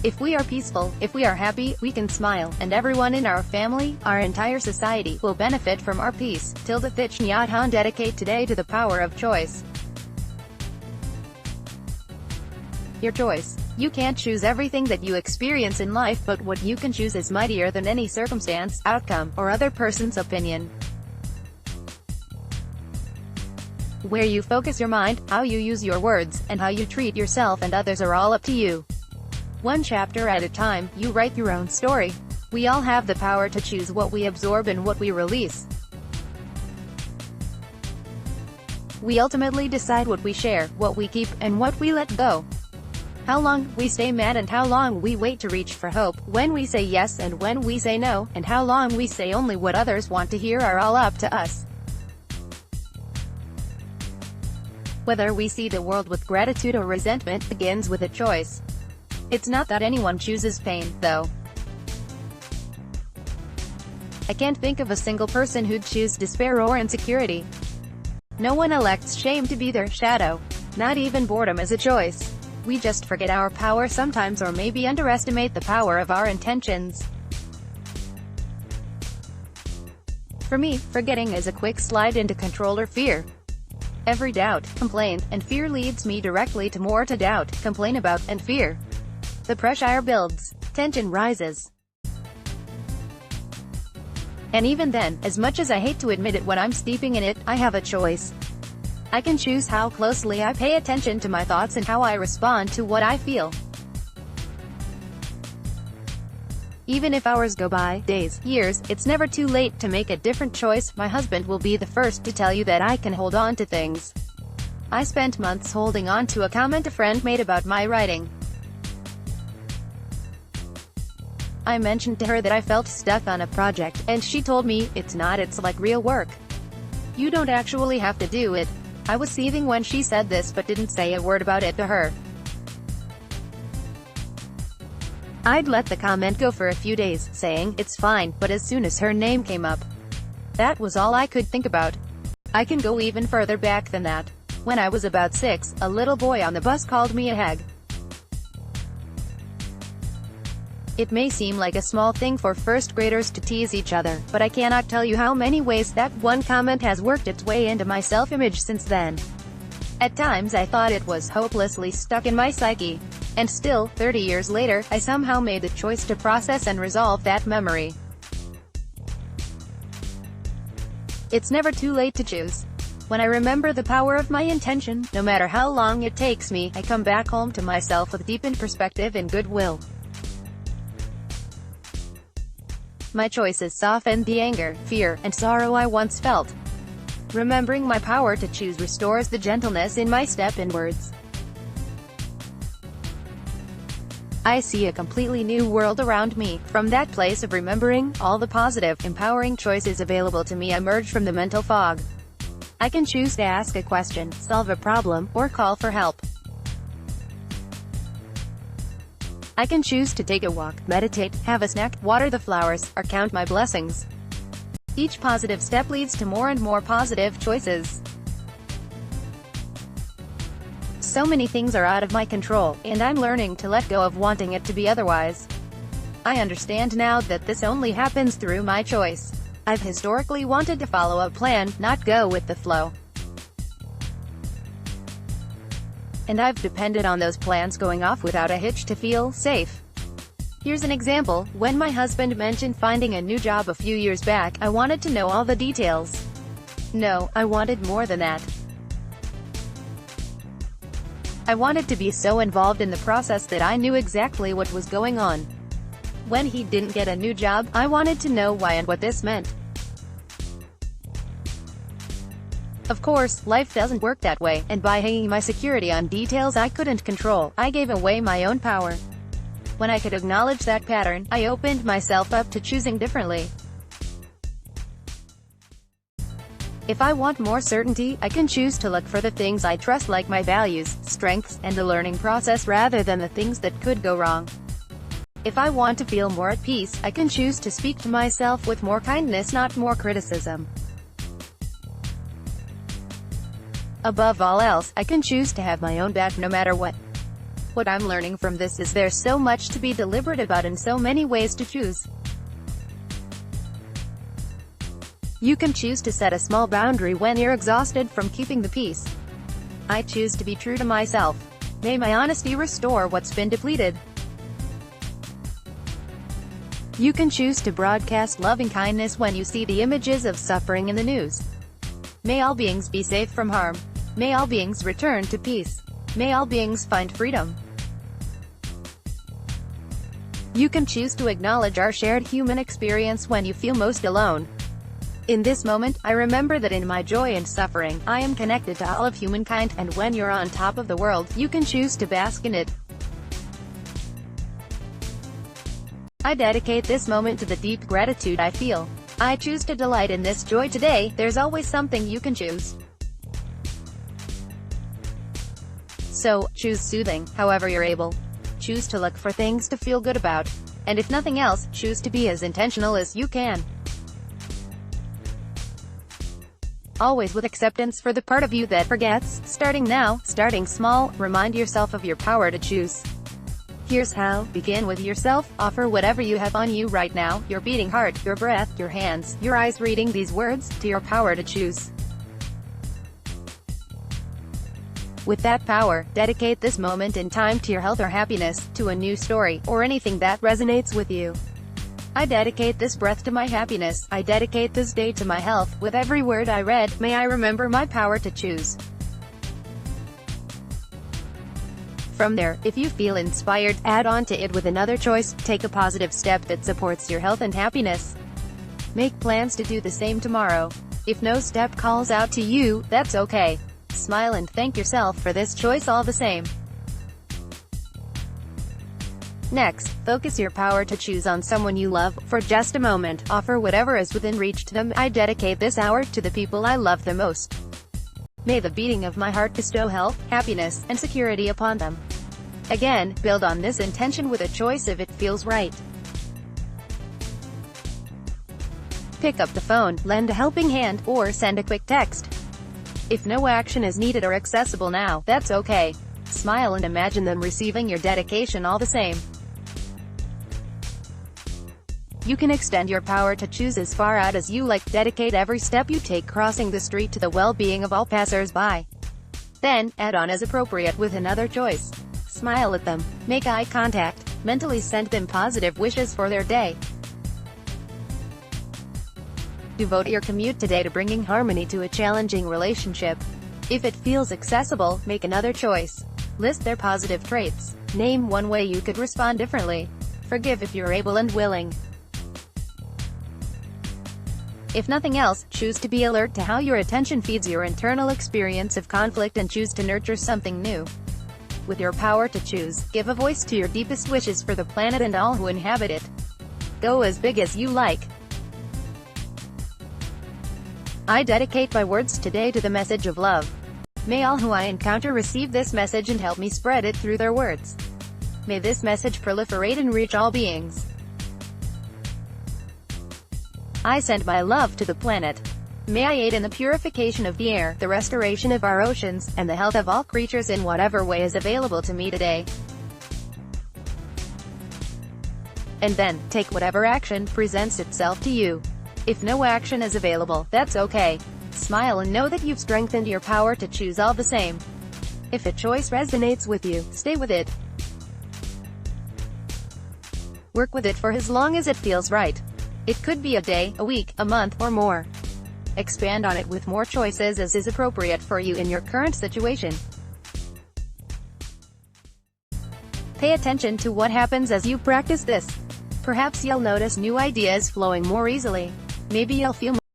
If we are peaceful, if we are happy, we can smile, and everyone in our family, our entire society, will benefit from our peace. Tilda Thich Nhat Hanh dedicate today to the power of choice. Your choice. You can't choose everything that you experience in life, but what you can choose is mightier than any circumstance, outcome, or other person's opinion. Where you focus your mind, how you use your words, and how you treat yourself and others are all up to you. One chapter at a time, you write your own story. We all have the power to choose what we absorb and what we release. We ultimately decide what we share, what we keep, and what we let go. How long we stay mad and how long we wait to reach for hope, when we say yes and when we say no, and how long we say only what others want to hear are all up to us. Whether we see the world with gratitude or resentment begins with a choice. It's not that anyone chooses pain, though. I can't think of a single person who'd choose despair or insecurity. No one elects shame to be their shadow. Not even boredom is a choice. We just forget our power sometimes, or maybe underestimate the power of our intentions. For me, forgetting is a quick slide into control or fear. Every doubt, complaint, and fear leads me directly to more to doubt, complain about, and fear. The pressure builds. Tension rises. And even then, as much as I hate to admit it when I'm steeping in it, I have a choice. I can choose how closely I pay attention to my thoughts and how I respond to what I feel. Even if hours go by, days, years, it's never too late to make a different choice. My husband will be the first to tell you that I can hold on to things. I spent months holding on to a comment a friend made about my writing. I mentioned to her that I felt stuck on a project, and she told me, it's like real work. You don't actually have to do it. I was seething when she said this but didn't say a word about it to her. I'd let the comment go for a few days, saying, it's fine, but as soon as her name came up, that was all I could think about. I can go even further back than that. When I was about 6, a little boy on the bus called me a hag. It may seem like a small thing for first graders to tease each other, but I cannot tell you how many ways that one comment has worked its way into my self-image since then. At times I thought it was hopelessly stuck in my psyche. And still, 30 years later, I somehow made the choice to process and resolve that memory. It's never too late to choose. When I remember the power of my intention, no matter how long it takes me, I come back home to myself with deepened perspective and goodwill. My choices soften the anger, fear, and sorrow I once felt. Remembering my power to choose restores the gentleness in my step and words. I see a completely new world around me. From that place of remembering, all the positive, empowering choices available to me emerge from the mental fog. I can choose to ask a question, solve a problem, or call for help. I can choose to take a walk, meditate, have a snack, water the flowers, or count my blessings. Each positive step leads to more and more positive choices. So many things are out of my control, and I'm learning to let go of wanting it to be otherwise. I understand now that this only happens through my choice. I've historically wanted to follow a plan, not go with the flow. And I've depended on those plans going off without a hitch to feel safe. Here's an example. When my husband mentioned finding a new job a few years back, I wanted to know all the details. No, I wanted more than that. I wanted to be so involved in the process that I knew exactly what was going on. When he didn't get a new job, I wanted to know why and what this meant. Of course, life doesn't work that way, and by hanging my security on details I couldn't control, I gave away my own power. When I could acknowledge that pattern, I opened myself up to choosing differently. If I want more certainty, I can choose to look for the things I trust, like my values, strengths, and the learning process, rather than the things that could go wrong. If I want to feel more at peace, I can choose to speak to myself with more kindness, not more criticism. Above all else, I can choose to have my own back no matter what. What I'm learning from this is there's so much to be deliberate about and so many ways to choose. You can choose to set a small boundary when you're exhausted from keeping the peace. I choose to be true to myself. May my honesty restore what's been depleted. You can choose to broadcast loving kindness when you see the images of suffering in the news. May all beings be safe from harm. May all beings return to peace. May all beings find freedom. You can choose to acknowledge our shared human experience when you feel most alone. In this moment, I remember that in my joy and suffering, I am connected to all of humankind, and when you're on top of the world, you can choose to bask in it. I dedicate this moment to the deep gratitude I feel. I choose to delight in this joy today. There's always something you can choose. So, choose soothing, however you're able. Choose to look for things to feel good about. And if nothing else, choose to be as intentional as you can. Always with acceptance for the part of you that forgets. Starting now, starting small, remind yourself of your power to choose. Here's how. Begin with yourself. Offer whatever you have on you right now, your beating heart, your breath, your hands, your eyes, reading these words, to your power to choose. With that power, dedicate this moment in time to your health or happiness, to a new story, or anything that resonates with you. I dedicate this breath to my happiness. I dedicate this day to my health. With every word I read, may I remember my power to choose. From there, if you feel inspired, add on to it with another choice. Take a positive step that supports your health and happiness. Make plans to do the same tomorrow. If no step calls out to you, that's okay. Smile and thank yourself for this choice all the same. Next, focus your power to choose on someone you love. For just a moment, offer whatever is within reach to them. I dedicate this hour to the people I love the most. May the beating of my heart bestow health, happiness, and security upon them. Again, build on this intention with a choice if it feels right. Pick up the phone, lend a helping hand, or send a quick text. If no action is needed or accessible now, that's okay. Smile and imagine them receiving your dedication all the same. You can extend your power to choose as far out as you like. Dedicate every step you take crossing the street to the well-being of all passers-by. Then, add on as appropriate with another choice. Smile at them. Make eye contact. Mentally send them positive wishes for their day. Devote your commute today to bringing harmony to a challenging relationship. If it feels accessible, make another choice. List their positive traits. Name one way you could respond differently. Forgive if you're able and willing. If nothing else, choose to be alert to how your attention feeds your internal experience of conflict and choose to nurture something new. With your power to choose, give a voice to your deepest wishes for the planet and all who inhabit it. Go as big as you like. I dedicate my words today to the message of love. May all who I encounter receive this message and help me spread it through their words. May this message proliferate and reach all beings. I send my love to the planet. May I aid in the purification of the air, the restoration of our oceans, and the health of all creatures in whatever way is available to me today. And then, take whatever action presents itself to you. If no action is available, that's okay. Smile and know that you've strengthened your power to choose all the same. If a choice resonates with you, stay with it. Work with it for as long as it feels right. It could be a day, a week, a month, or more. Expand on it with more choices as is appropriate for you in your current situation. Pay attention to what happens as you practice this. Perhaps you'll notice new ideas flowing more easily. Maybe you'll feel